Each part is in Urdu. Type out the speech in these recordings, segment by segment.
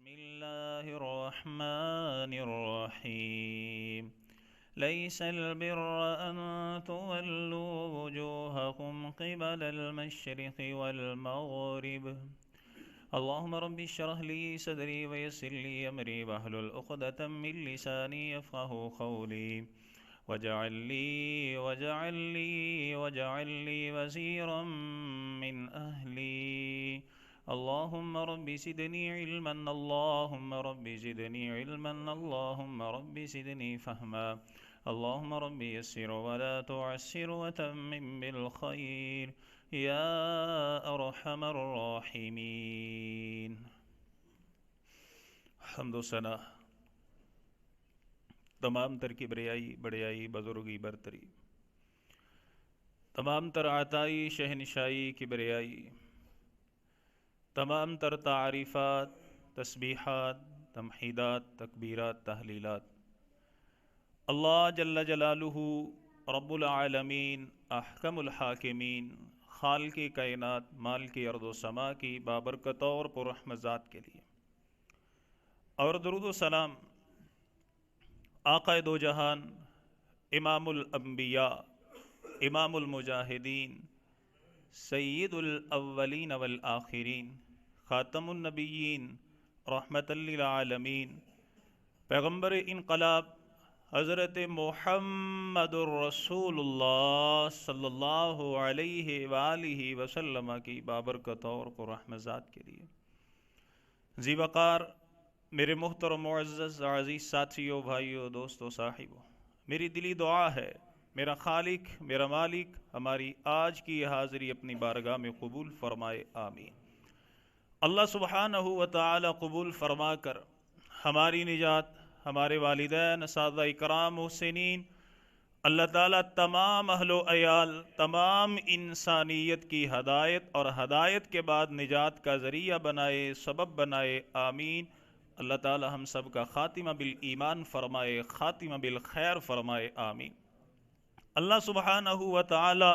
بسم الله الرحمن الرحيم ليس البر أن تولوا وجوهكم قبل المشرق والمغرب اللهم رب اشرح لي صدري ويسر لي أمري واحلل عقدة من لساني يفقهوا قولي واجعل لي وزيرا من أهلي اللهم رب زدني علما اللهم رب زدني علما اللهم رب زدني فهما اللهم رب يسر ولا تعسر وتمم بالخير يا أرحم الراحمين. حمد و ثنا تمام تر کبریائی بڑیائی بزرگی برتری، تمام تر عطائی شہنشائی کبریائی، تمام تر تعریفات، تسبیحات، تمحیدات، تکبیرات، تحلیلات اللہ جل جلالہ رب العالمین احکم الحاکمین خالق کائنات مالک ارض و سما کی بابرکت اور پررحمت ذات کے لیے، اور درود و سلام آقا دو جہان امام الانبیاء امام المجاہدین سید الاولین والآخرین خاتم النبیین رحمت للعالمین پیغمبر انقلاب حضرت محمد الرسول اللہ صلی اللہ علیہ وآلہ وسلم کی بابرکت اور پررحمت ذات کے لیے ذی وقار میرے محترم معزز عزیز ساتھیوں، بھائیوں، دوستوں، صاحبوں، میری دلی دعا ہے میرا خالق میرا مالک ہماری آج کی یہ حاضری اپنی بارگاہ میں قبول فرمائے، آمین۔ اللہ سبحانہ و تعالی قبول فرما کر ہماری نجات، ہمارے والدین، اساتذہ اکرام، محسنین، اللہ تعالیٰ تمام اہل و عیال، تمام انسانیت کی ہدایت اور ہدایت کے بعد نجات کا ذریعہ بنائے، سبب بنائے، آمین۔ اللہ تعالیٰ ہم سب کا خاتمہ بالایمان فرمائے، خاتمہ بالخیر فرمائے، آمین۔ اللہ سبحانہ و تعالی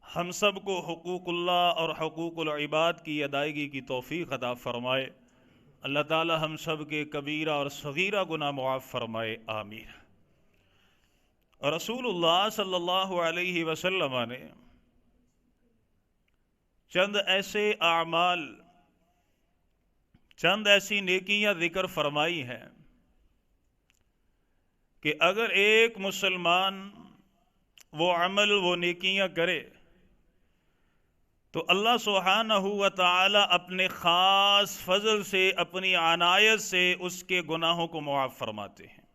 ہم سب کو حقوق اللہ اور حقوق العباد کی ادائیگی کی توفیق عطا فرمائے۔ اللہ تعالی ہم سب کے کبیرہ اور صغیرہ گناہ معاف فرمائے، آمین۔ رسول اللہ صلی اللہ علیہ وسلم نے چند ایسے اعمال، چند ایسی نیکیاں ذکر فرمائی ہیں کہ اگر ایک مسلمان وہ عمل، وہ نیکیاں کرے تو اللہ سبحانہ و تعالی اپنے خاص فضل سے، اپنی عنایت سے اس کے گناہوں کو معاف فرماتے ہیں۔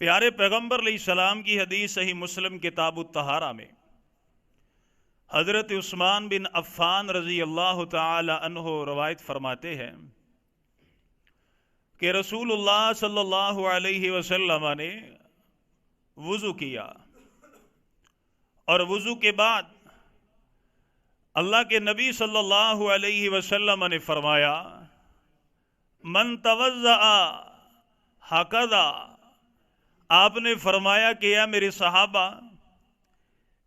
پیارے پیغمبر علیہ السلام کی حدیث صحیح مسلم کتاب الطہارہ میں حضرت عثمان بن عفان رضی اللہ تعالی عنہ روایت فرماتے ہیں کہ رسول اللہ صلی اللہ علیہ وسلم نے وضو کیا، اور وضو کے بعد اللہ کے نبی صلی اللہ علیہ وسلم نے فرمایا من توضأ ہکذا، آپ نے فرمایا کہ یا میرے صحابہ،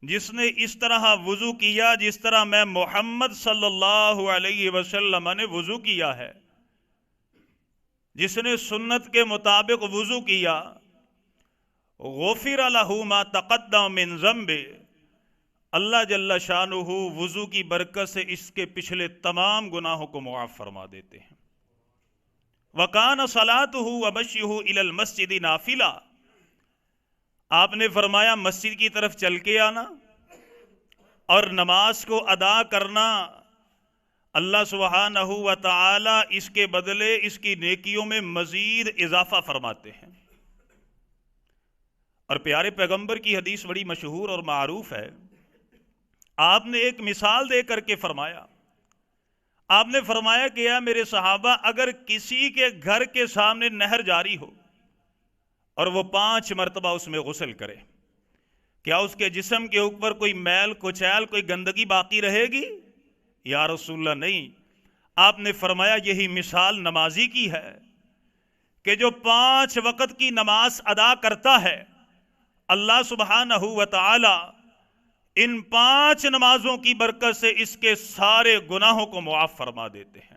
جس نے اس طرح وضو کیا جس طرح میں محمد صلی اللہ علیہ وسلم نے وضو کیا ہے، جس نے سنت کے مطابق وضو کیا، غفر لہ ما تقدم من ذنبہ، اللہ جل شانہ وضو کی برکت سے اس کے پچھلے تمام گناہوں کو معاف فرما دیتے ہیں۔ وَكَانَ صَلَاتُهُ وَمَشْيُهُ إِلَى الْمَسْجِدِ نَافِلَةً، آپ نے فرمایا مسجد کی طرف چل کے آنا اور نماز کو ادا کرنا، اللہ سبحانہ و تعالی اس کے بدلے اس کی نیکیوں میں مزید اضافہ فرماتے ہیں۔ اور پیارے پیغمبر کی حدیث بڑی مشہور اور معروف ہے، آپ نے ایک مثال دے کر کے فرمایا، آپ نے فرمایا کہ یا میرے صحابہ، اگر کسی کے گھر کے سامنے نہر جاری ہو اور وہ 5 مرتبہ اس میں غسل کرے، کیا اس کے جسم کے اوپر کوئی میل کچیل، کوئی گندگی باقی رہے گی؟ یا رسول اللہ نہیں۔ آپ نے فرمایا یہی مثال نمازی کی ہے کہ جو 5 وقت کی نماز ادا کرتا ہے، اللہ سبحانہ و تعالی ان 5 نمازوں کی برکت سے اس کے سارے گناہوں کو معاف فرما دیتے ہیں۔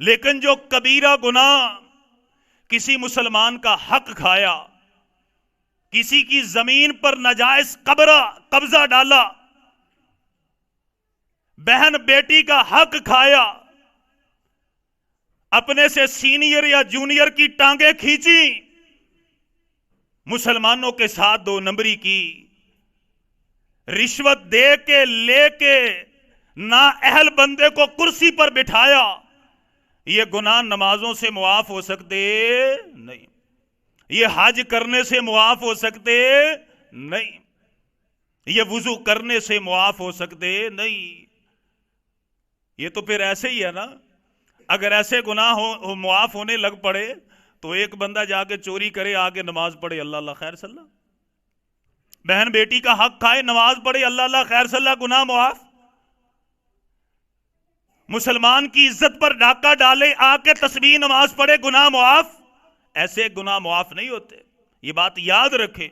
لیکن جو کبیرہ گناہ کسی مسلمان کا حق کھایا، کسی کی زمین پر ناجائز قبضہ ڈالا، بہن بیٹی کا حق کھایا، اپنے سے سینئر یا جونیئر کی ٹانگیں کھینچی، مسلمانوں کے ساتھ دو نمبری کی، رشوت دے کے لے کے نااہل بندے کو کرسی پر بٹھایا، یہ گناہ نمازوں سے معاف ہو سکتے نہیں، یہ حج کرنے سے معاف ہو سکتے نہیں، یہ وضو کرنے سے معاف ہو سکتے نہیں۔ یہ تو پھر ایسے ہی ہے نا، اگر ایسے گناہ معاف ہونے لگ پڑے تو ایک بندہ جا کے چوری کرے آگے نماز پڑھے اللہ اللہ خیر صلی اللہ، بہن بیٹی کا حق کھائے نماز پڑھے اللہ اللہ خیر صلی اللہ، گناہ معاف۔ مسلمان کی عزت پر ڈاکہ ڈالے آ کے تسبیح نماز پڑھے گناہ معاف۔ ایسے گناہ معاف نہیں ہوتے، یہ بات یاد رکھے،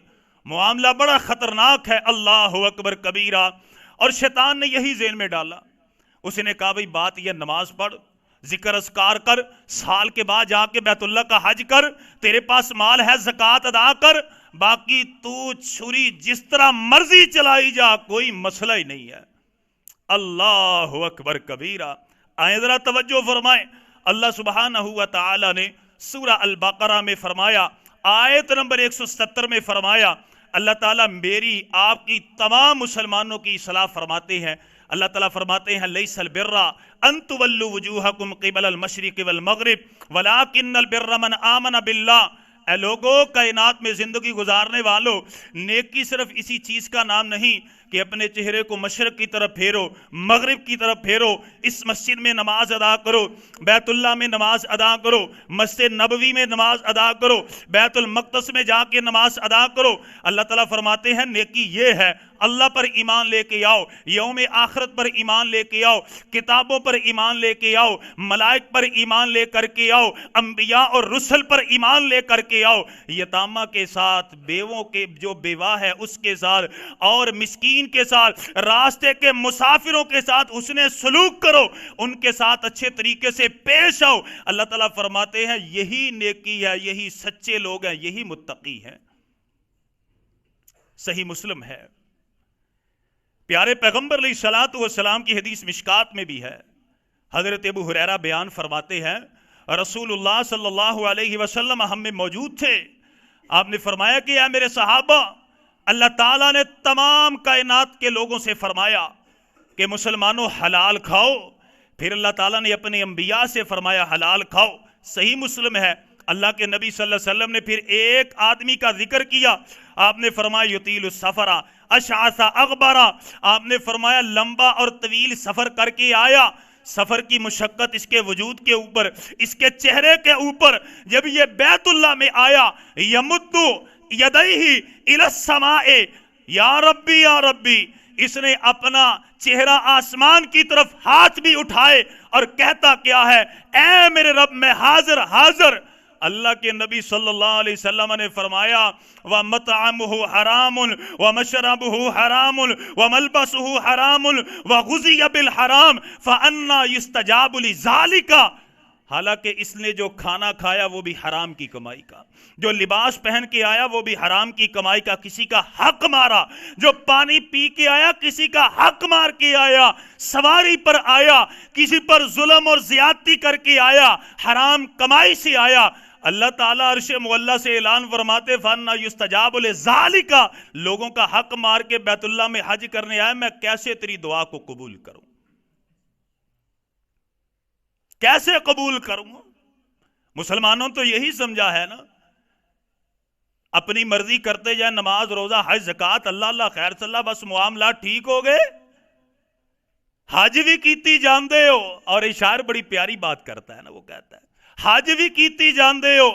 معاملہ بڑا خطرناک ہے۔ اللہ اکبر کبیرہ، اور شیطان نے یہی ذہن میں ڈالا، اس نے کہا بھئی بات یہ نماز پڑھ، ذکر اذکار کر، سال کے بعد جا کے بیت اللہ کا حج کر، تیرے پاس مال ہے زکوٰۃ ادا کر، باقی تو چھری جس طرح مرضی چلائی جا، کوئی مسئلہ ہی نہیں ہے۔ اللہ اکبر کبیرہ۔ آئیں ذرا توجہ فرمائیں، اللہ سبحانہ و تعالی نے سورہ البقرہ میں فرمایا، آیت نمبر 170 میں فرمایا، اللہ تعالیٰ میری آپ کی تمام مسلمانوں کی اصلاح فرماتے ہیں۔ اللہ تعالیٰ فرماتے ہیں لیس البر ان تولوا وجوہکم قبل المشرق والمغرب ولکن البر من آمن باللہ۔ اے لوگو، کائنات میں زندگی گزارنے والو، نیکی صرف اسی چیز کا نام نہیں کہ اپنے چہرے کو مشرق کی طرف پھیرو، مغرب کی طرف پھیرو، اس مسجد میں نماز ادا کرو، بیت اللہ میں نماز ادا کرو، مسجد نبوی میں نماز ادا کرو، بیت المقدس میں جا کے نماز ادا کرو۔ اللہ تعالیٰ فرماتے ہیں نیکی یہ ہے، اللہ پر ایمان لے کے آؤ، یوم آخرت پر ایمان لے کے آؤ، کتابوں پر ایمان لے کے آؤ، ملائک پر ایمان لے کر کے آؤ، انبیاء اور رسل پر ایمان لے کر کے آؤ، یتامہ کے ساتھ، بیووں کے جو بیوہ ہے اس کے ساتھ، اور مسکین کے ساتھ، راستے کے مسافروں کے ساتھ حسن سلوک کرو، ان کے ساتھ اچھے طریقے سے پیش آؤ۔ اللہ تعالیٰ فرماتے ہیں یہی نیکی ہے، یہی سچے لوگ ہیں، یہی متقی ہیں۔ صحیح مسلم ہے، پیارے پیغمبر علیہ الصلوۃ والسلام کی حدیث مشکات میں بھی ہے، حضرت ابو ہریرہ بیان فرماتے ہیں رسول اللہ صلی اللہ علیہ وسلم ہم میں موجود تھے، آپ نے فرمایا کہ اے میرے صحابہ، اللہ تعالیٰ نے تمام کائنات کے لوگوں سے فرمایا کہ مسلمانوں حلال کھاؤ، پھر اللہ تعالیٰ نے اپنے انبیاء سے فرمایا حلال کھاؤ۔ صحیح مسلم ہے، اللہ کے نبی صلی اللہ علیہ وسلم نے پھر ایک آدمی کا ذکر کیا، آپ نے فرمایا یطیل السفر اشعث اغبر، آپ نے فرمایا لمبا اور طویل سفر کر کے آیا، سفر کی مشقت اس کے وجود کے اوپر، اس کے چہرے کے اوپر، جب یہ بیت اللہ میں آیا، یمد یدیہ الی السماء، یا ربی یا ربی، اس نے اپنا چہرہ آسمان کی طرف ہاتھ بھی اٹھائے اور کہتا کیا ہے، اے میرے رب میں حاضر حاضر۔ اللہ کے نبی صلی اللہ علیہ وسلم نے فرمایا وَمَطْعَمُهُ حَرَامٌ وَمَشْرَبُهُ حَرَامٌ وَمَلْبَسُهُ حَرَامٌ وَغُذِيَ بِالْحَرَامِ فَأَنَّى يُسْتَجَابُ لِذَلِكَ۔ حالانکہ اس نے جو کھانا کھایا وہ بھی حرام کی کمائی کا، جو لباس پہن کے آیا وہ بھی حرام کی کمائی کا، کسی کا حق مارا، جو پانی پی کے آیا کسی کا حق مار کے آیا، سواری پر آیا کسی پر ظلم اور زیادتی کر کے آیا، حرام کمائی سے آیا، اللہ تعالیٰ عرش معلیٰ سے اعلان فرماتے فَأَنَّى يُسْتَجَابُ لِذَلِكَ، لوگوں کا حق مار کے بیت اللہ میں حج کرنے آیا، میں کیسے تیری دعا کو قبول کروں، کیسے قبول کروں؟ مسلمانوں تو یہی سمجھا ہے نا، اپنی مرضی کرتے جائیں، نماز روزہ حج زکوٰۃ اللہ اللہ خیر صلی اللہ، بس معاملات ٹھیک ہو گئے، حج بھی کیتی جاندے ہو۔ اور یہ شاعر بڑی پیاری بات کرتا ہے نا، وہ کہتا ہے حج بھی کیتی جاندے ہو،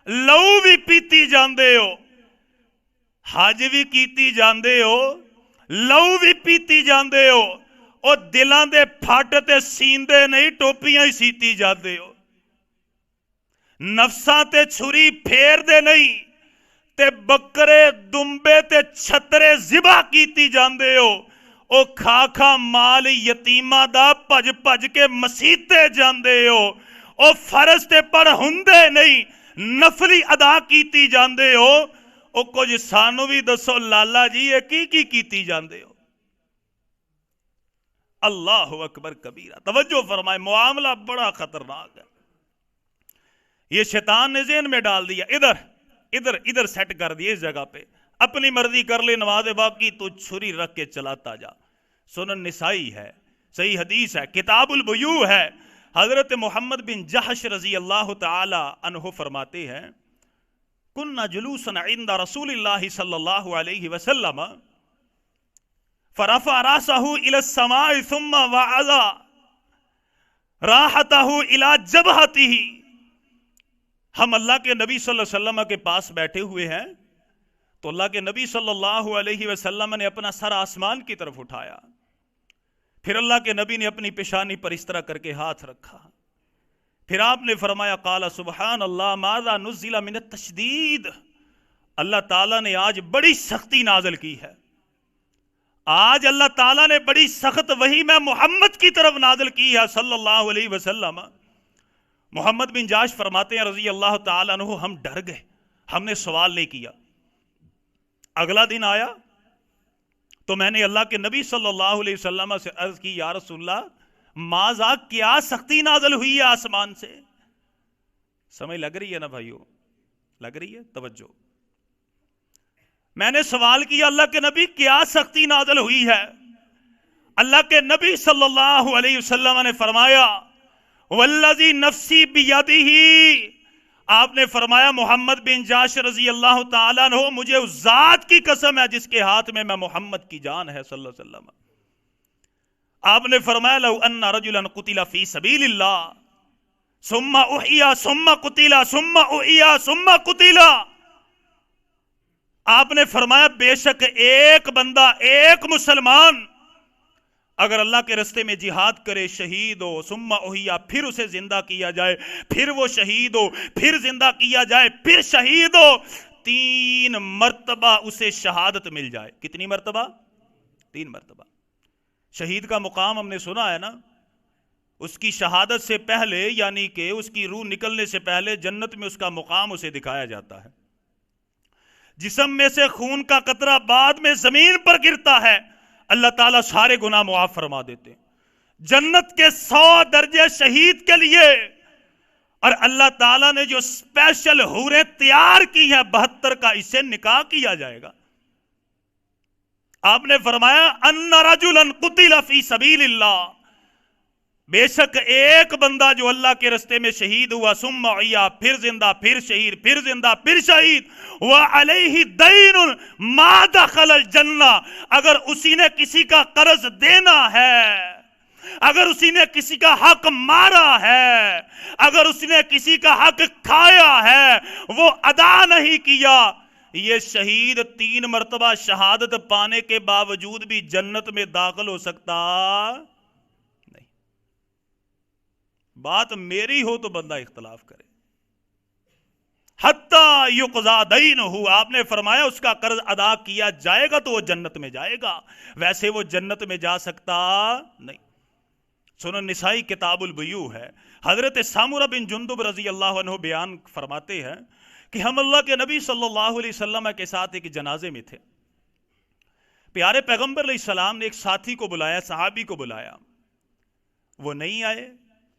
لہو بھی پیتی جاندے ہو، حج بھی کیتی جاندے ہو، لہو بھی پیتی جاندے ہو، اور دلاں دے پھٹ تے سیندے نہیں، ٹوپیاں ہی سیتی جاندے ہو، نفساں تے چھری پھیر دے نہیں تے بکرے دمبے تے چھترے ذبح کیتی جاندے ہو، او کھا کھا مال یتیماں دا پج پج کے مسیتے جاندے ہو، او فرض تے پڑھ ہوندے نہیں، نفلی ادا کیتی جاندے ہو، او کچھ سانو بھی دسو لالا جی یہ کی کیتی جاندے ہو؟ اللہ اکبر کبیرہ۔ توجہ فرمائے، معاملہ بڑا خطرناک ہے۔ یہ شیطان نے ذہن میں ڈال دیا، ادھر سیٹ کر دیا، اس جگہ پہ اپنی مرضی کر لے، نماز باقی تو چھری رکھ کے چلاتا جا۔ سنن نسائی ہے، صحیح حدیث ہے، کتاب البیوع ہے۔ حضرت محمد بن جحش رضی اللہ تعالی عنہ فرماتے ہیں، کننا جلوسا عند رسول اللہ صلی اللہ علیہ وسلم فرفع راسه الى السماء ثم وعظ راحته الى جبهته۔ ہم اللہ کے نبی صلی اللہ علیہ وسلم کے پاس بیٹھے ہوئے ہیں تو اللہ کے نبی صلی اللہ علیہ وسلم نے اپنا سر آسمان کی طرف اٹھایا، پھر اللہ کے نبی نے اپنی پیشانی پر اس طرح کر کے ہاتھ رکھا، پھر آپ نے فرمایا قال سبحان اللہ ماذا نزل من التشدید، اللہ تعالیٰ نے آج بڑی سختی نازل کی ہے، آج اللہ تعالیٰ نے بڑی سخت وحی میں محمد کی طرف نازل کی ہے صلی اللہ علیہ وسلم۔ محمد بن جاش فرماتے ہیں رضی اللہ تعالیٰ عنہ، ہم ڈر گئے، ہم نے سوال نہیں کیا۔ اگلا دن آیا تو میں نے اللہ کے نبی صلی اللہ علیہ وسلم سے عرض کی، یا رسول اللہ ماذا، کیا سختی نازل ہوئی ہے آسمان سے؟ سمجھ لگ رہی ہے نا بھائیو؟ لگ رہی ہے؟ توجہ، میں نے سوال کیا اللہ کے نبی کیا سختی نازل ہوئی ہے؟ اللہ کے نبی صلی اللہ علیہ وسلم نے فرمایا والذی نفسی بیدہ، آپ نے فرمایا محمد بن جاش رضی اللہ تعالیٰ عنہ، مجھے اس ذات کی قسم ہے جس کے ہاتھ میں محمد کی جان ہے صلی اللہ علیہ وسلم۔ آپ نے فرمایا لو ان رجلا قتل فی سبیل اللہ ثم احیا ثم قتل ثم احیا ثم قتل، آپ نے فرمایا بے شک ایک بندہ، ایک مسلمان اگر اللہ کے رستے میں جہاد کرے، شہید ہو، ثم احیا، پھر اسے زندہ کیا جائے، پھر وہ شہید ہو، پھر زندہ کیا جائے، پھر شہید ہو، 3 مرتبہ اسے شہادت مل جائے۔ کتنی مرتبہ؟ 3 مرتبہ۔ شہید کا مقام ہم نے سنا ہے نا، اس کی شہادت سے پہلے یعنی کہ اس کی روح نکلنے سے پہلے جنت میں اس کا مقام اسے دکھایا جاتا ہے، جسم میں سے خون کا قطرہ بعد میں زمین پر گرتا ہے، اللہ تعالیٰ سارے گناہ معاف فرما دیتے ہیں۔ جنت کے 100 درجے شہید کے لیے، اور اللہ تعالیٰ نے جو اسپیشل حوریں تیار کی ہیں 72 کا، اسے نکاح کیا جائے گا۔ آپ نے فرمایا ان رجلا قتل فی سبیل اللہ، بے شک ایک بندہ جو اللہ کے رستے میں شہید ہوا، ثم احیا، پھر زندہ، پھر شہید، پھر زندہ، پھر شہید، وعلیہ دین ما دخل الجنہ، اگر اسی نے کسی کا قرض دینا ہے، اگر اسی نے کسی کا حق مارا ہے، اگر اس نے کسی کا حق کھایا ہے، وہ ادا نہیں کیا، یہ شہید 3 مرتبہ شہادت پانے کے باوجود بھی جنت میں داخل ہو سکتا نہیں۔ بات میری ہو تو بندہ اختلاف کرے۔ حتیٰ یقضا دینہ، آپ نے فرمایا اس کا قرض ادا کیا جائے گا تو وہ جنت میں جائے گا، ویسے وہ جنت میں جا سکتا نہیں۔ سنن نسائی کتاب البیوع ہے۔ حضرت سامورہ بن جندب رضی اللہ عنہ بیان فرماتے ہیں کہ ہم اللہ کے نبی صلی اللہ علیہ وسلم کے ساتھ ایک جنازے میں تھے، پیارے پیغمبر علیہ السلام نے ایک ساتھی کو بلایا، صحابی کو بلایا، وہ نہیں آئے،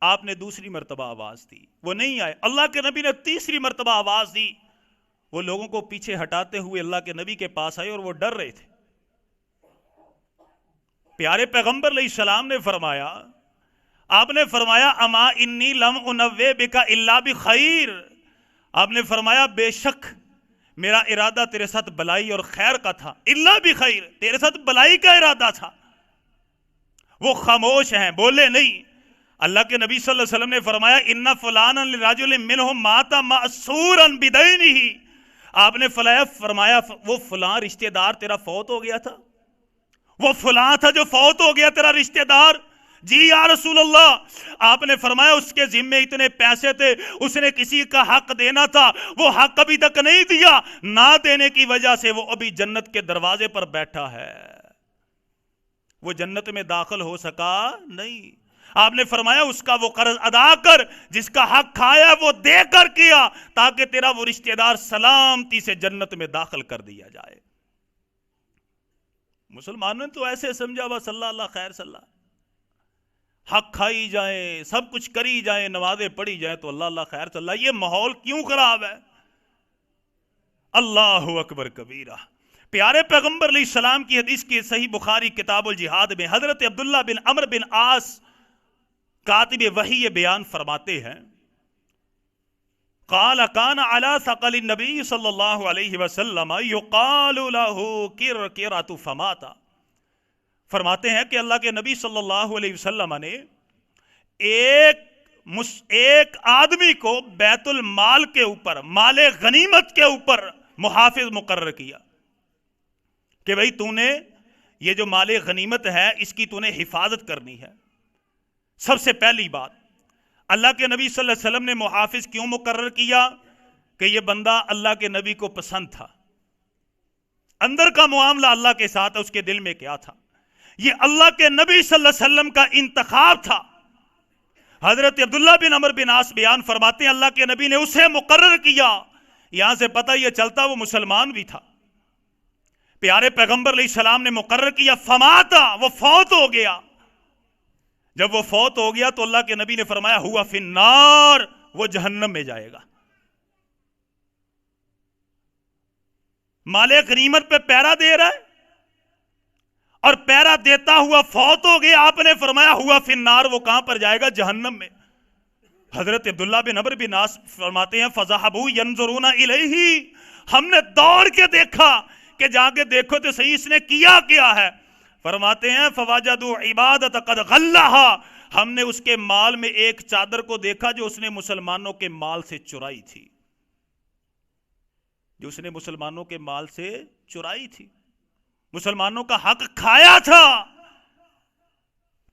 آپ نے دوسری مرتبہ آواز دی، وہ نہیں آئے، اللہ کے نبی نے تیسری مرتبہ آواز دی، وہ لوگوں کو پیچھے ہٹاتے ہوئے اللہ کے نبی کے پاس آئے اور وہ ڈر رہے تھے۔ پیارے پیغمبر علیہ السلام نے فرمایا، آپ نے فرمایا اما انی لم انوے بک الا بخیر، آپ نے فرمایا بے شک میرا ارادہ تیرے ساتھ بلائی اور خیر کا تھا، الا بخیر، تیرے ساتھ بلائی کا ارادہ تھا۔ وہ خاموش ہیں، بولے نہیں۔ اللہ کے نبی صلی اللہ علیہ وسلم نے فرمایا ان فلانا لرجل منہم مات معصورا بدینہ، آپ نے فرمایا وہ فلاں رشتہ دار تیرا فوت ہو گیا تھا، وہ فلاں تھا جو فوت ہو گیا تیرا رشتہ دار؟ جی یا رسول اللہ۔ آپ نے فرمایا اس کے ذمے اتنے پیسے تھے، اس نے کسی کا حق دینا تھا، وہ حق ابھی تک نہیں دیا، نہ دینے کی وجہ سے وہ ابھی جنت کے دروازے پر بیٹھا ہے، وہ جنت میں داخل ہو سکا نہیں۔ آپ نے فرمایا اس کا وہ قرض ادا کر جس کا حق کھایا وہ دے کر کیا، تاکہ تیرا وہ رشتہ دار سلامتی سے جنت میں داخل کر دیا جائے۔ مسلمانوں نے تو ایسے سمجھا بس اللہ اللہ خیر صلی اللہ، حق کھائی جائیں، سب کچھ کری جائیں، نمازیں پڑھی جائیں تو اللہ اللہ خیر صلی اللہ۔ یہ ماحول کیوں خراب ہے؟ اللہ اکبر کبیرہ۔ پیارے پیغمبر علیہ السلام کی حدیث کی صحیح بخاری کتاب الجہاد میں حضرت عبداللہ بن عمرو بن عاص کاتب وحی یہ بیان فرماتے ہیں، قال کان علی ثقل النبی صلی اللہ علیہ وسلم یقال له کرکرۃ فمات۔ فرماتے ہیں کہ اللہ کے نبی صلی اللہ علیہ وسلم نے ایک آدمی کو بیت المال کے اوپر، مال غنیمت کے اوپر محافظ مقرر کیا کہ بھئی تو نے یہ جو مال غنیمت ہے اس کی تو نے حفاظت کرنی ہے۔ سب سے پہلی بات، اللہ کے نبی صلی اللہ علیہ وسلم نے محافظ کیوں مقرر کیا؟ کہ یہ بندہ اللہ کے نبی کو پسند تھا، اندر کا معاملہ اللہ کے ساتھ، اس کے دل میں کیا تھا؟ یہ اللہ کے نبی صلی اللہ علیہ وسلم کا انتخاب تھا۔ حضرت عبداللہ بن عمرو بن عاص بیان فرماتے ہیں اللہ کے نبی نے اسے مقرر کیا۔ یہاں سے پتہ یہ چلتا وہ مسلمان بھی تھا۔ پیارے پیغمبر علیہ السلام نے مقرر کیا، فماتا، وہ فوت ہو گیا۔ جب وہ فوت ہو گیا تو اللہ کے نبی نے فرمایا ہوا فی النار، وہ جہنم میں جائے گا۔ مال غنیمت پہ پہرا دے رہا ہے اور پہرا دیتا ہوا فوت ہو گیا، آپ نے فرمایا ہوا فی النار، وہ کہاں پر جائے گا؟ جہنم میں۔ حضرت عبداللہ بن عمرو بن عاص فرماتے ہیں فذهبوا ينظرون الیہ، ہم نے دوڑ کے دیکھا کہ جا کے دیکھو تو صحیح اس نے کیا ہے۔ فرماتے ہیں فوجدوا عبادۃ قد غلھا، ہم نے اس کے مال میں ایک چادر کو دیکھا جو اس نے مسلمانوں کے مال سے چرائی تھی، جو اس نے مسلمانوں کے مال سے چرائی تھی، مسلمانوں کا حق کھایا تھا،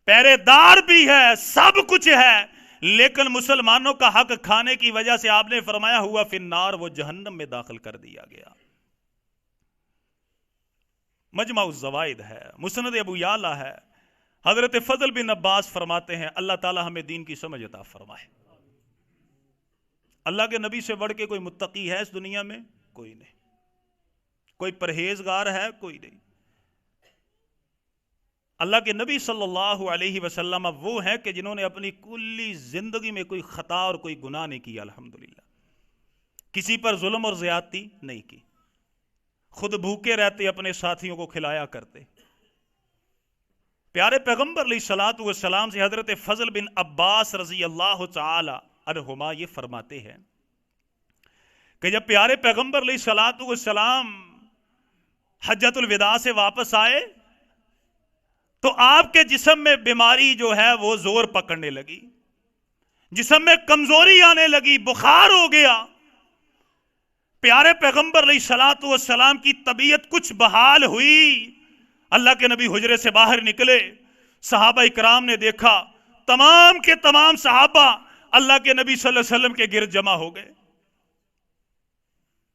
پہرے دار بھی ہے، سب کچھ ہے، لیکن مسلمانوں کا حق کھانے کی وجہ سے آپ نے فرمایا ہوا فی النار، وہ جہنم میں داخل کر دیا گیا۔ مجمع الزوائد ہے، مسند ابو یعلا ہے۔ حضرت فضل بن عباس فرماتے ہیں اللہ تعالی ہمیں دین کی سمجھ عطا فرمائے۔ اللہ کے نبی سے بڑھ کے کوئی متقی ہے اس دنیا میں؟ کوئی نہیں۔ کوئی پرہیزگار ہے؟ کوئی نہیں۔ اللہ کے نبی صلی اللہ علیہ وسلم وہ ہیں کہ جنہوں نے اپنی کلی زندگی میں کوئی خطا اور کوئی گناہ نہیں کیا، الحمدللہ، کسی پر ظلم اور زیادتی نہیں کی، خود بھوکے رہتے اپنے ساتھیوں کو کھلایا کرتے۔ پیارے پیغمبر علیہ الصلوۃ والسلام سے حضرت فضل بن عباس رضی اللہ تعالی عنہما یہ فرماتے ہیں کہ جب پیارے پیغمبر علیہ الصلوۃ والسلام حجۃ الوداع سے واپس آئے تو آپ کے جسم میں بیماری جو ہے وہ زور پکڑنے لگی، جسم میں کمزوری آنے لگی، بخار ہو گیا۔ پیارے پیغمبر علیہ الصلوۃ والسلام کی طبیعت کچھ بحال ہوئی۔ اللہ کے نبی حجرے سے باہر نکلے، صحابہ اکرام نے دیکھا، تمام کے تمام صحابہ اللہ کے نبی صلی اللہ علیہ وسلم کے گرد جمع ہو گئے۔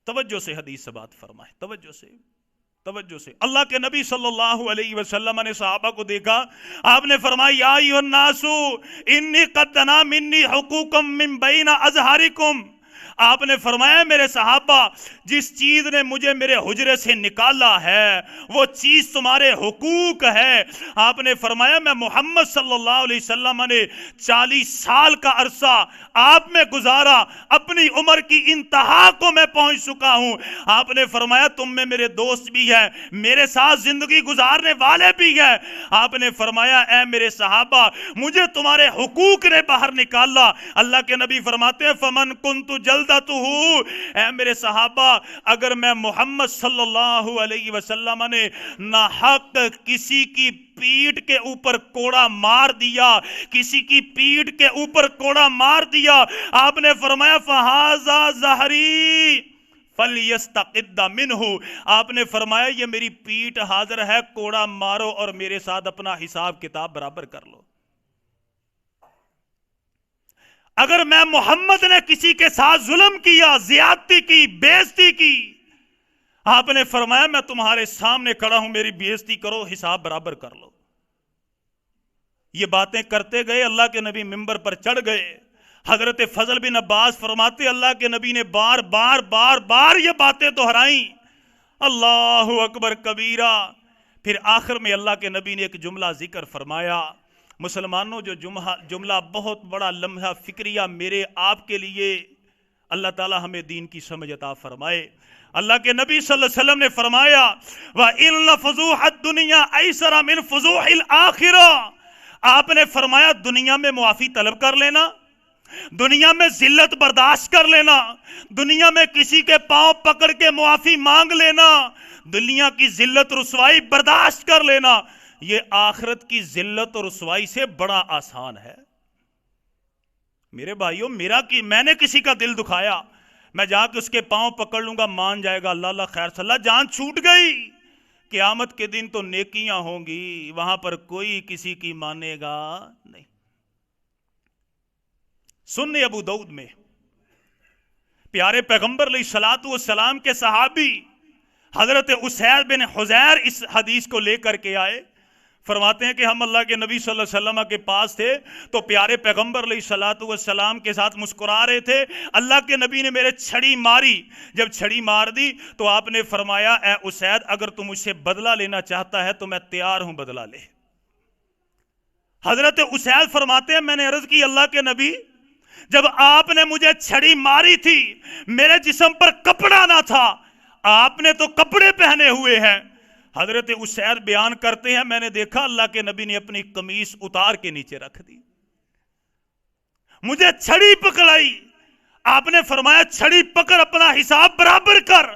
توجہ سے حدیث سے بات فرمائے، توجہ سے اللہ کے نبی صلی اللہ علیہ وسلم نے صحابہ کو دیکھا، آپ نے فرمایا یا ایھا الناس انی قد دنا منی حقوقا من بین اظہارکم، آپ نے فرمایا میرے صحابہ جس چیز نے مجھے میرے حجرے سے نکالا ہے وہ چیز تمہارے حقوق ہے۔ آپ نے فرمایا میں محمد صلی اللہ علیہ وسلم نے 40 سال کا عرصہ آپ میں گزارا، اپنی عمر کی انتہا کو میں پہنچ چکا ہوں۔ آپ نے فرمایا تم میں میرے دوست بھی ہیں، میرے ساتھ زندگی گزارنے والے بھی ہیں۔ آپ نے فرمایا اے میرے صحابہ مجھے تمہارے حقوق نے باہر نکالا۔ اللہ کے نبی فرماتے ہیں فمن کنت اے میرے صحابہ اگر میں محمد صلی اللہ علیہ وسلم نے ناحق کسی کی پیٹھ کے اوپر کوڑا مار دیا، کسی کی پیٹھ کے اوپر کوڑا مار دیا، آپ نے فرمایا فہذا ظہری فلیستقد منہ، آپ نے فرمایا یہ میری پیٹھ حاضر ہے، کوڑا مارو اور میرے ساتھ اپنا حساب کتاب برابر کر لو۔ اگر میں محمد نے کسی کے ساتھ ظلم کیا، زیادتی کی، بے عزتی کی، آپ نے فرمایا میں تمہارے سامنے کھڑا ہوں، میری بے عزتی کرو، حساب برابر کر لو۔ یہ باتیں کرتے گئے، اللہ کے نبی منبر پر چڑھ گئے۔ حضرت فضل بن عباس فرماتے اللہ کے نبی نے بار بار بار بار یہ باتیں دہرائیں، اللہ اکبر کبیرہ۔ پھر آخر میں اللہ کے نبی نے ایک جملہ ذکر فرمایا۔ مسلمانوں، جو جملہ بہت بڑا لمحہ فکریہ میرے آپ کے لیے، اللہ تعالی ہمیں دین کی سمجھ عطا فرمائے۔ اللہ کے نبی صلی اللہ علیہ وسلم نے فرمایا وَإِنَّ فُضُوحَ الدُّنْيَا أَيْسَرَ مِنْ فُضُوحِ الْآخِرَةِ، آپ نے فرمایا دنیا میں معافی طلب کر لینا، دنیا میں ذلت برداشت کر لینا، دنیا میں کسی کے پاؤں پکڑ کے معافی مانگ لینا، دنیا کی ذلت رسوائی برداشت کر لینا، یہ آخرت کی ذلت اور رسوائی سے بڑا آسان ہے۔ میرے بھائیوں، میں نے کسی کا دل دکھایا، میں جا کے اس کے پاؤں پکڑ لوں گا، مان جائے گا اللہ اللہ خیر صلی اللہ، جان چھوٹ گئی۔ قیامت کے دن تو نیکیاں ہوں گی، وہاں پر کوئی کسی کی مانے گا نہیں۔ سنن ابو داؤد میں پیارے پیغمبر علیہ الصلوۃ والسلام کے صحابی حضرت اسید بن حضیر اس حدیث کو لے کر کے آئے، فرماتے ہیں کہ ہم اللہ کے نبی صلی اللہ علیہ وسلم کے پاس تھے تو پیارے پیغمبر علیہ الصلوۃ والسلام کے ساتھ مسکرا رہے تھے۔ اللہ کے نبی نے میرے چھڑی ماری، جب چھڑی مار دی تو آپ نے فرمایا اے اسید، اگر تم مجھ سے بدلہ لینا چاہتا ہے تو میں تیار ہوں، بدلہ لے۔ حضرت اسید فرماتے ہیں میں نے عرض کی اللہ کے نبی، جب آپ نے مجھے چھڑی ماری تھی میرے جسم پر کپڑا نہ تھا، آپ نے تو کپڑے پہنے ہوئے ہیں۔ حضرت اسید بیان کرتے ہیں میں نے دیکھا اللہ کے نبی نے اپنی قمیص اتار کے نیچے رکھ دی، مجھے چھڑی پکڑائی، آپ نے فرمایا چھڑی پکڑ اپنا حساب برابر کر۔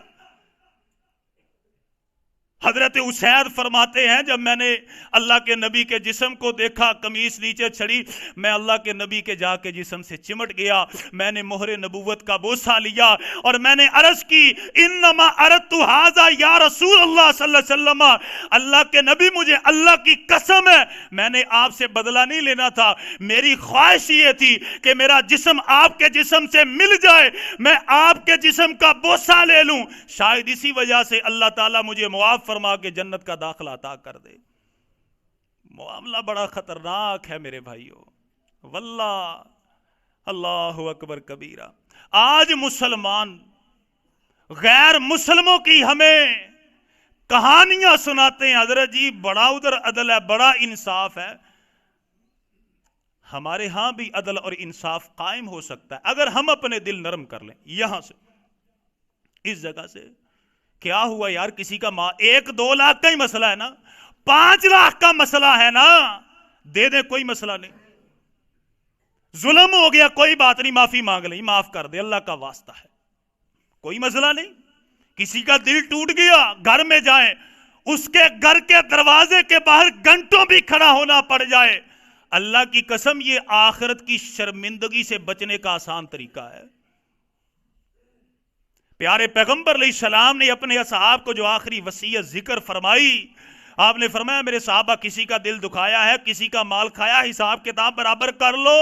حضرت اسید فرماتے ہیں جب میں نے اللہ کے نبی کے جسم کو دیکھا، قمیص نیچے چھڑی، میں اللہ کے نبی کے جا کے جسم سے چمٹ گیا، میں نے مہر نبوت کا بوسہ لیا اور میں نے عرض کی انما اردت ھذا یا رسول اللہ صلی اللہ علیہ وسلم، اللہ کے نبی مجھے اللہ کی قسم ہے میں نے آپ سے بدلہ نہیں لینا تھا، میری خواہش یہ تھی کہ میرا جسم آپ کے جسم سے مل جائے، میں آپ کے جسم کا بوسہ لے لوں، شاید اسی وجہ سے اللہ تعالیٰ مجھے معاف فرما کے جنت کا داخلہ عطا کر دے۔ معاملہ بڑا خطرناک ہے میرے بھائیوں، واللہ اللہ اکبر کبیرہ۔ آج مسلمان غیر مسلموں کی ہمیں کہانیاں سناتے ہیں، حضرت جی بڑا ادھر عدل ہے، بڑا انصاف ہے۔ ہمارے ہاں بھی عدل اور انصاف قائم ہو سکتا ہے اگر ہم اپنے دل نرم کر لیں۔ یہاں سے اس جگہ سے کیا ہوا یار، کسی کا 1-2 لاکھ کا ہی مسئلہ ہے نا، 5 لاکھ کا مسئلہ ہے نا، دے دیں کوئی مسئلہ نہیں، ظلم ہو گیا کوئی بات نہیں، معافی مانگ لیں، معاف کر دے، اللہ کا واسطہ ہے، کوئی مسئلہ نہیں۔ کسی کا دل ٹوٹ گیا، گھر میں جائیں، اس کے گھر کے دروازے کے باہر گھنٹوں بھی کھڑا ہونا پڑ جائے، اللہ کی قسم یہ آخرت کی شرمندگی سے بچنے کا آسان طریقہ ہے۔ پیارے پیغمبر علیہ السلام نے اپنے اصحاب کو جو آخری وصیت ذکر فرمائی، آپ نے فرمایا میرے صحابہ کسی کا دل دکھایا ہے، کسی کا مال کھایا، حساب کتاب برابر کر لو۔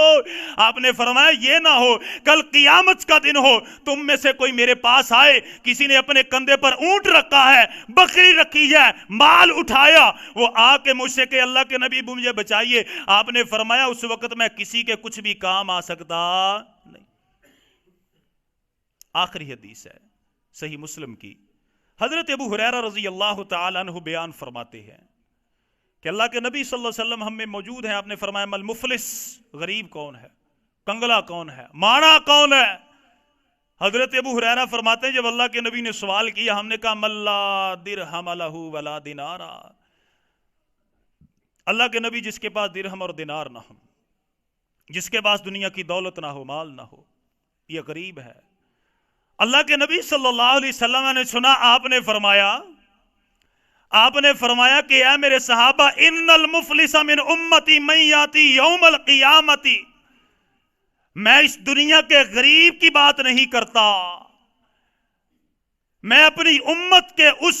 آپ نے فرمایا یہ نہ ہو کل قیامت کا دن ہو، تم میں سے کوئی میرے پاس آئے، کسی نے اپنے کندھے پر اونٹ رکھا ہے، بکری رکھی ہے، مال اٹھایا، وہ آ کے مجھ سے کہ اللہ کے نبی مجھے بچائیے، آپ نے فرمایا اس وقت میں کسی کے کچھ بھی کام آ سکتا نہیں۔ آخری حدیث ہے صحیح مسلم کی، حضرت ابو ہریرہ رضی اللہ تعالی عنہ بیان فرماتے ہیں کہ اللہ کے نبی صلی اللہ علیہ وسلم ہم میں موجود ہیں، آپ نے فرمایا مل مفلس، غریب کون ہے، کنگلا کون ہے، مانا کون ہے۔ حضرت ابو ہریرہ فرماتے ہیں جب اللہ کے نبی نے سوال کیا، ہم نے کہا مل لا درہم لہ ولا دینارا، اللہ کے نبی جس کے پاس درہم اور دینار نہ ہو، جس کے پاس دنیا کی دولت نہ ہو، مال نہ ہو، یہ غریب ہے۔ اللہ کے نبی صلی اللہ علیہ وسلم نے سنا، آپ نے فرمایا کہ اے میرے صحابہ ان المفلس من امتی من یاتی یوم القیامت، میں اس دنیا کے غریب کی بات نہیں کرتا، میں اپنی امت کے اس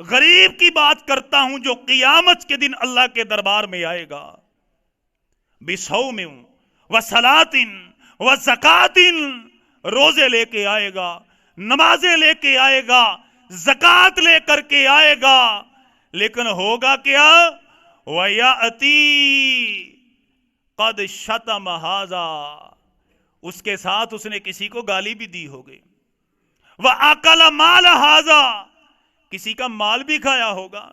غریب کی بات کرتا ہوں جو قیامت کے دن اللہ کے دربار میں آئے گا، بصوم وصلاۃ وزکات، روزے لے کے آئے گا، نمازیں لے کے آئے گا، زکوٰۃ لے کر کے آئے گا، لیکن ہوگا کیا؟ وَيَأْتِي قد شتم ھذا، اس کے ساتھ اس نے کسی کو گالی بھی دی ہوگی، وَأَكَلَ مَالَ ھذا، کسی کا مال بھی کھایا ہوگا،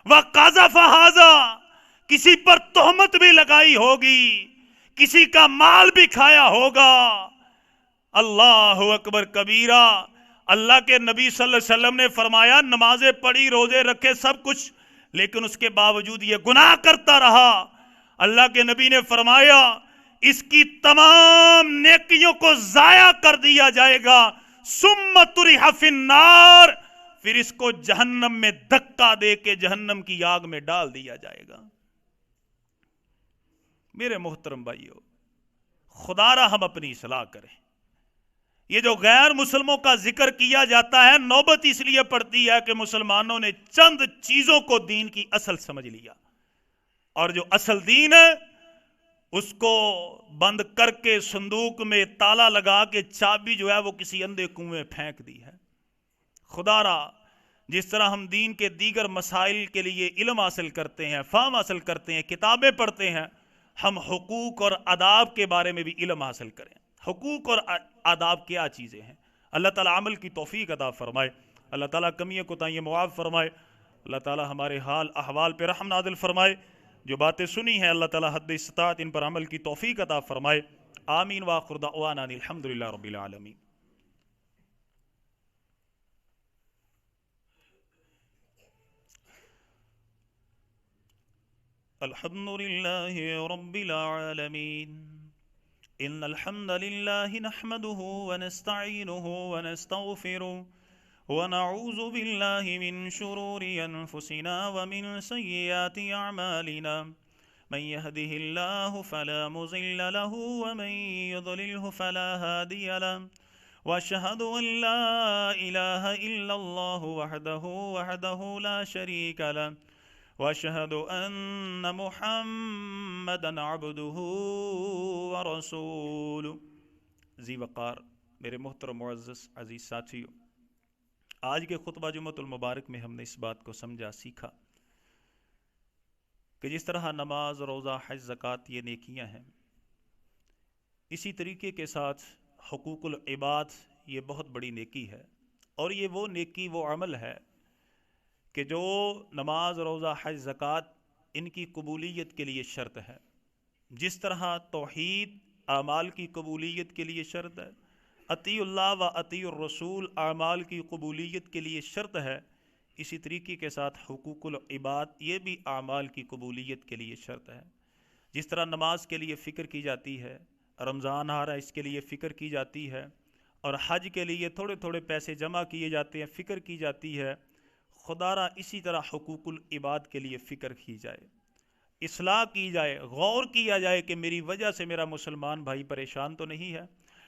وَقَذَفَ ھذا، کسی پر تہمت بھی لگائی ہوگی، کسی کا مال بھی کھایا ہوگا۔ اللہ اکبر کبیرہ۔ اللہ کے نبی صلی اللہ علیہ وسلم نے فرمایا نمازیں پڑھی، روزے رکھے، سب کچھ، لیکن اس کے باوجود یہ گناہ کرتا رہا۔ اللہ کے نبی نے فرمایا اس کی تمام نیکیوں کو ضائع کر دیا جائے گا، ثم طرح فی النار، پھر اس کو جہنم میں دھکا دے کے جہنم کی آگ میں ڈال دیا جائے گا۔ میرے محترم بھائیو، خدا را ہم اپنی اصلاح کریں۔ یہ جو غیر مسلموں کا ذکر کیا جاتا ہے، نوبت اس لیے پڑتی ہے کہ مسلمانوں نے چند چیزوں کو دین کی اصل سمجھ لیا، اور جو اصل دین ہے اس کو بند کر کے صندوق میں تالا لگا کے چابی جو ہے وہ کسی اندھے کنویں پھینک دی ہے۔ خدا را جس طرح ہم دین کے دیگر مسائل کے لیے علم حاصل کرتے ہیں، فہم حاصل کرتے ہیں، کتابیں پڑھتے ہیں، ہم حقوق اور آداب کے بارے میں بھی علم حاصل کریں۔ حقوق اور آداب کیا چیزیں ہیں؟ اللہ تعالیٰ عمل کی توفیق عطا فرمائے، اللہ تعالیٰ کمیاں کوتاہیاں معاف فرمائے، اللہ تعالیٰ ہمارے حال احوال پہ رحم نازل فرمائے۔ جو باتیں سنی ہیں اللہ تعالیٰ حد استطاعت ان پر عمل کی توفیق عطا فرمائے۔ آمین وآخر دعوانا الحمدللہ رب العالمین۔ الحمدللہ رب العالمین۔ ان الحمد للہ نحمده ونستعینه ونستغفره ونعوذ باللہ من شرور انفسنا ومن سیئات اعمالنا، من يهده الله فلا مضل له ومن يضلله فلا هادي له، واشهد ان لا اله الا الله وحده لا شريك له، واشهد ان محمدا عبده ورسوله۔ ذی وقار میرے محترم معزز عزیز ساتھیو، آج کے خطبہ جمعۃ المبارک میں ہم نے اس بات کو سمجھا، سیکھا کہ جس طرح نماز، روزہ، حج، زکوٰۃ یہ نیکیاں ہیں، اسی طریقے کے ساتھ حقوق العباد یہ بہت بڑی نیکی ہے، اور یہ وہ نیکی، وہ عمل ہے کہ جو نماز، روزہ، حج، زکوٰۃ ان کی قبولیت کے لیے شرط ہے۔ جس طرح توحید اعمال کی قبولیت کے لیے شرط ہے، اطیع اللہ و اطیع الرسول اعمال کی قبولیت کے لیے شرط ہے، اسی طریقے کے ساتھ حقوق العباد یہ بھی اعمال کی قبولیت کے لیے شرط ہے۔ جس طرح نماز کے لیے فکر کی جاتی ہے، رمضان آ رہا ہے اس کے لیے فکر کی جاتی ہے، اور حج کے لیے تھوڑے تھوڑے پیسے جمع کیے جاتے ہیں، فکر کی جاتی ہے، خدا را اسی طرح حقوق العباد کے لیے فکر کی جائے، اصلاح کی جائے، غور کیا جائے کہ میری وجہ سے میرا مسلمان بھائی پریشان تو نہیں ہے،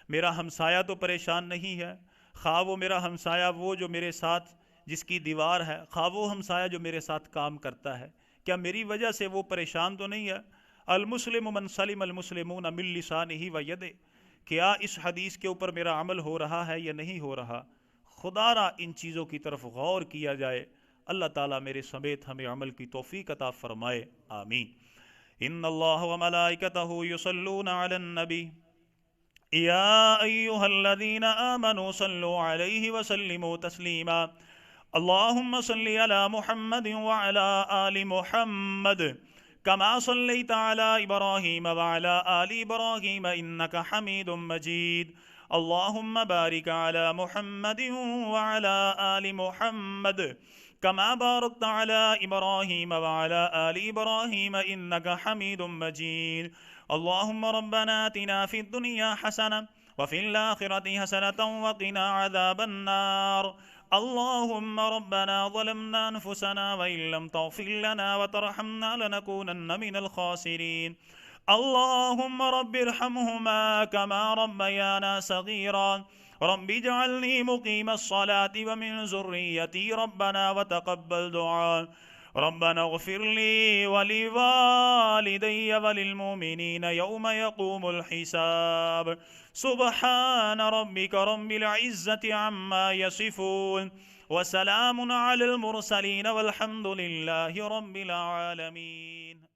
میرا ہمسایہ تو پریشان نہیں ہے، خواہ وہ میرا ہمسایہ وہ جو میرے ساتھ جس کی دیوار ہے، خواہ وہ ہمسایہ جو میرے ساتھ کام کرتا ہے، کیا میری وجہ سے وہ پریشان تو نہیں ہے؟ المسلم من سلم المسلمون من لسانہ و یدہ، کیا اس حدیث کے اوپر میرا عمل ہو رہا ہے یا نہیں ہو رہا؟ خدا را ان چیزوں کی طرف غور کیا جائے۔ اللہ تعالیٰ میرے سمیت ہمیں عمل کی توفیق عطا فرمائے، آمین۔ ان اللہ وملائکتہ یصلون علی النبی یا ایہا الذین آمنوا صلوا علیہ وسلموا تسلیما، اللہم صلی علی محمد وعلی آل محمد کما صلیت علی ابراہیم وعلی آل ابراہیم انک حمید مجید، اللہم بارک علی محمد وعلی آل محمد کما بارکت علی ابراہیم وعلی آل ابراہیم انک حمید مجید، اللہم ربنا آتنا فی الدنیا حسنہ وفی الآخرۃ حسنۃ وقنا عذاب النار، اللہم ربنا ظلمنا انفسنا وإن لم تغفر لنا وترحمنا لنكونن من الخاسرین، اللہم رب ارحمهما كما ربيانا صغيرا، رب اجعلني مقيم الصلاة ومن ذريتي ربنا وتقبل دعاء، ربنا اغفر لي ولوالدي وللمؤمنين يوم يقوم الحساب، سبحان ربك رب العزة عما يصفون وسلام على المرسلين والحمد لله رب العالمين۔